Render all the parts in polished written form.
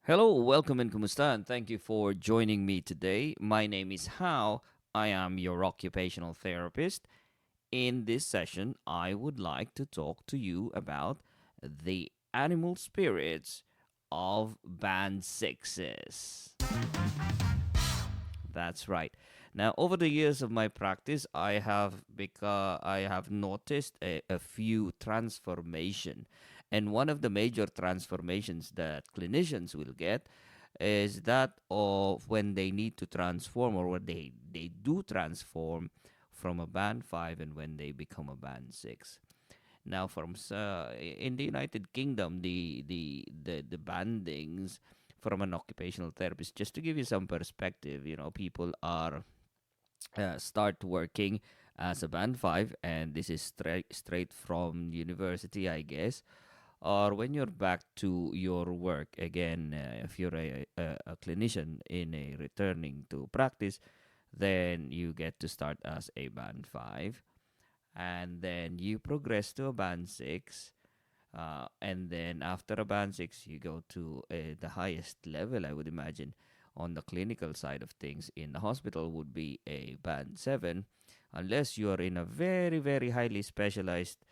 Hello, welcome and kumusta, and thank you for joining me today. My name is Hao. I am your occupational therapist. In this session, I would like to talk to you about the animal spirits of band sixes. That's right. Now, over the years of my practice, I have noticed a few transformation, and one of the major transformations that clinicians will get is that of when they need to transform or when they do transform from a band 5 and when they become a band 6. Now, in the United Kingdom, the bandings from an occupational therapist, just to give you some perspective, people are start working as a band 5, and this is straight from university, I guess, or when you're back to your work again, if you're a clinician in a returning to practice, then you get to start as a band 5, and then you progress to a band 6, and then after a band 6 you go to the highest level, I would imagine, on the clinical side of things in the hospital would be a band 7, unless you are in a very very highly specialized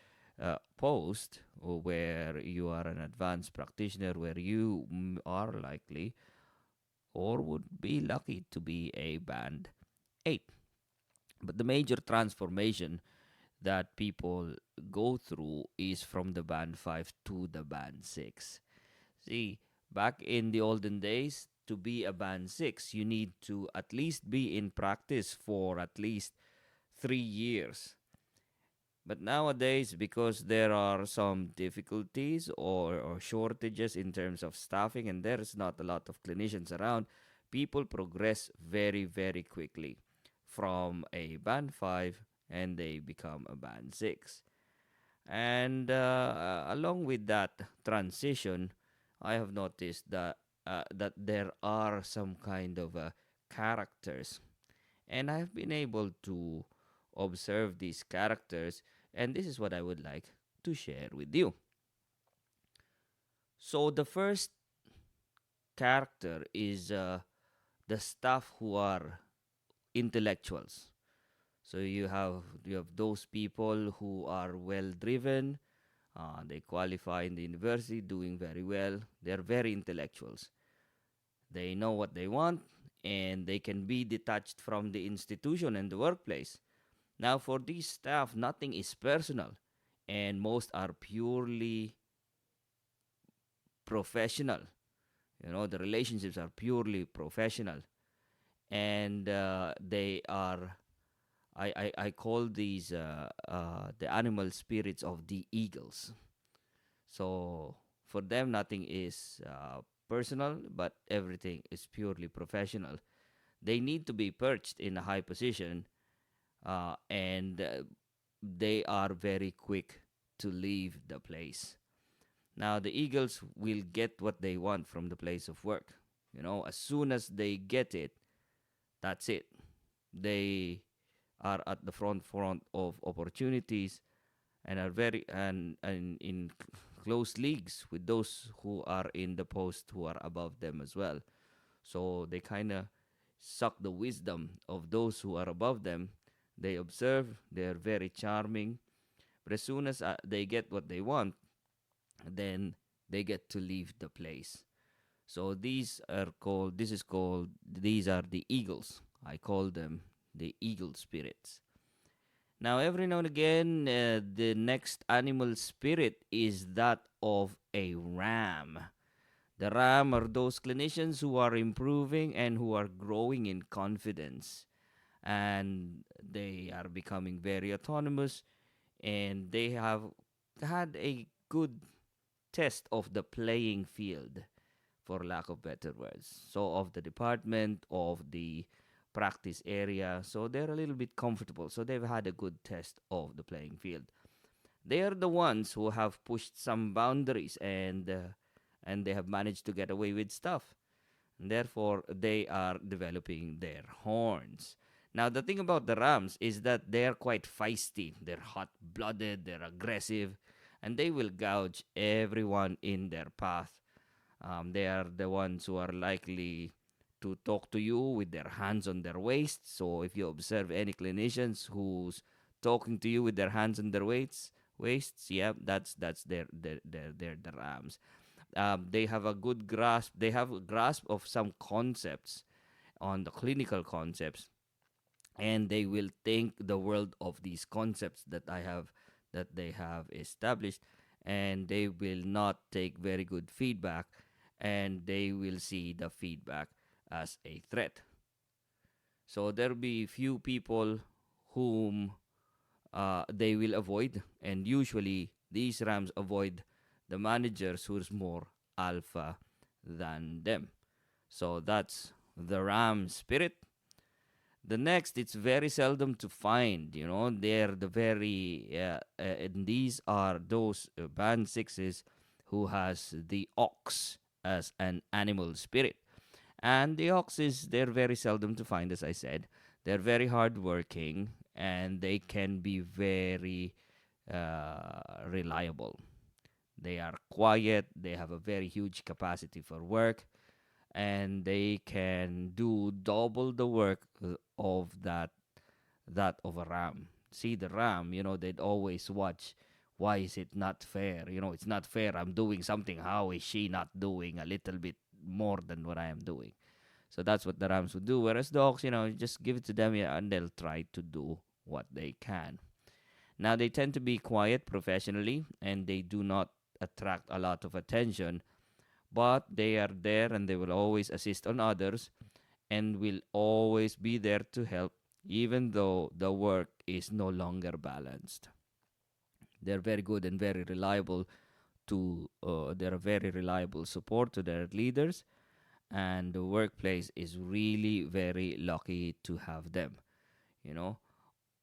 post, or where you are an advanced practitioner, where you are likely or would be lucky to be a band 8. But the major transformation that people go through is from the band 5 to the band 6. See, back in the olden days, to be a band 6, you need to at least be in practice for at least 3 years. But nowadays, because there are some difficulties or shortages in terms of staffing, and there's not a lot of clinicians around, people progress very, very quickly from a band 5 and they become a band 6. And along with that transition, I have noticed that there are some kind of characters, and I've been able to observe these characters, and this is what I would like to share with you. So the first character is the staff who are intellectuals. So you have those people who are well driven. They qualify in the university, doing very well. They're very intellectuals. They know what they want, and they can be detached from the institution and the workplace. Now, for these staff, nothing is personal, and most are purely professional. The relationships are purely professional, and they are. I call these the animal spirits of the eagles. So for them, nothing is personal, but everything is purely professional. They need to be perched in a high position, and they are very quick to leave the place. Now, the eagles will get what they want from the place of work. As soon as they get it, that's it. They are at the front of opportunities, and are very and in close leagues with those who are in the post who are above them as well. So they kind of suck the wisdom of those who are above them. They observe, they're very charming, but as soon as they get what they want, then they get to leave the place. So these are the eagles. I call them the eagle spirits. Now, every now and again, the next animal spirit is that of a ram. The ram are those clinicians who are improving and who are growing in confidence. And they are becoming very autonomous, and they have had a good test of the playing field, for lack of better words. So, of the department, of the practice area. So, they're a little bit comfortable. So, they've had a good test of the playing field. They are the ones who have pushed some boundaries, and they have managed to get away with stuff. And therefore, they are developing their horns. Now, the thing about the Rams is that they are quite feisty. They're hot blooded, they're aggressive, and they will gouge everyone in their path. They are the ones who are likely to talk to you with their hands on their waist. So if you observe any clinicians who's talking to you with their hands on their waists, yeah, that's their the rams. They have a good grasp. They have a grasp of some concepts on the clinical concepts, and they will think the world of these concepts that they have established, and they will not take very good feedback, and they will see the feedback as a threat. So there'll be few people whom they will avoid, and usually these rams avoid the managers who's more alpha than them. So that's the ram spirit. The next, it's very seldom to find. They're the very and these are those band sixes who has the ox as an animal spirit. And the oxes, they're very seldom to find, as I said. They're very hardworking, and they can be very reliable. They are quiet, they have a very huge capacity for work, and they can do double the work of that of a ram. See, the ram, they'd always watch. Why is it not fair? It's not fair. I'm doing something. How is she not doing a little bit more than what I am doing? So that's what the Rams would do. Whereas dogs, just give it to them, yeah, and they'll try to do what they can. Now, they tend to be quiet professionally, and they do not attract a lot of attention, but they are there and they will always assist on others and will always be there to help, even though the work is no longer balanced. They're very good and very reliable they're a very reliable support to their leaders, and the workplace is really very lucky to have them. You know,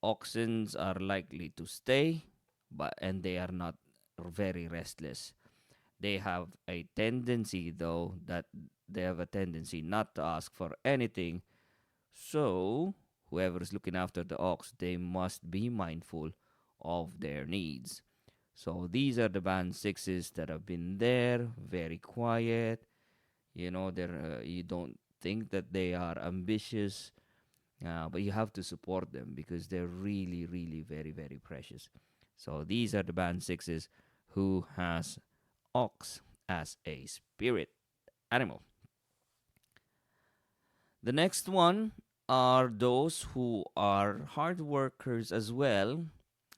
Oxens are likely to stay, but and they are not very restless. They have a tendency, though, that they have a tendency not to ask for anything. So, whoever is looking after the ox, they must be mindful of their needs. So, these are the band sixes that have been there, very quiet. You don't think that they are ambitious, but you have to support them because they're really, really very, very precious. So, these are the band sixes who has ox as a spirit animal. The next one are those who are hard workers as well,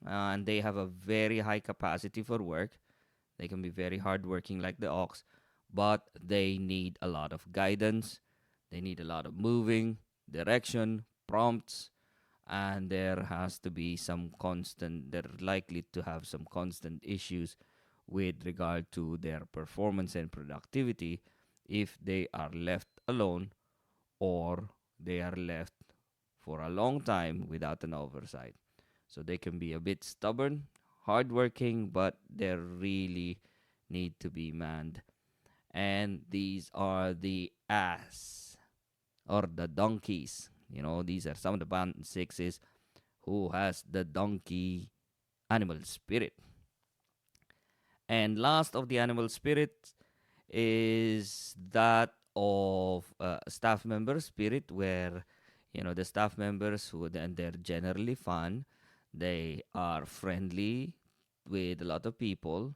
and they have a very high capacity for work. They can be very hardworking like the ox, but they need a lot of guidance. They need a lot of moving, direction, prompts, and there has to be some constant, they're likely to have some constant issues with regard to their performance and productivity if they are left alone or they are left for a long time without an oversight. So they can be a bit stubborn, hardworking, but they really need to be manned. And these are the ass or the donkeys. These are some of the band sixes who has the donkey animal spirit. And last of the animal spirits is that of staff member spirit, where the staff members who then they're generally fun, they are friendly with a lot of people,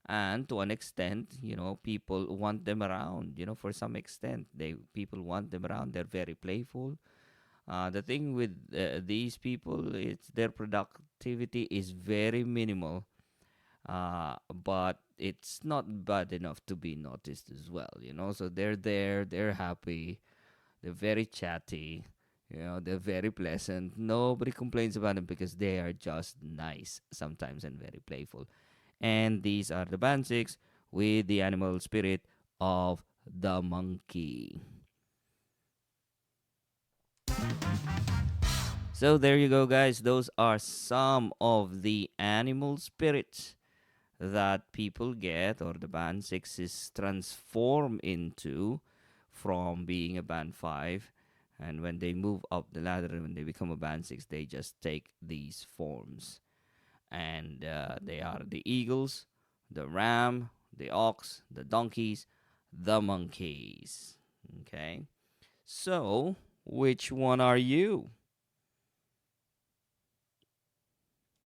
and to an extent, people want them around. For some extent, they people want them around. They're very playful. The thing with these people is their productivity is very minimal, but it's not bad enough to be noticed as well. So they're there, they're happy, they're very chatty, they're very pleasant. Nobody complains about them because they are just nice sometimes and very playful. And these are the band six with the animal spirit of the monkey. So there you go, guys. Those are some of the animal spirits that people get, or the band sixes transform into from being a band five. And when they move up the ladder, when they become a band six, they just take these forms. And they are the eagles, the ram, the ox, the donkeys, the monkeys. Okay. So, which one are you?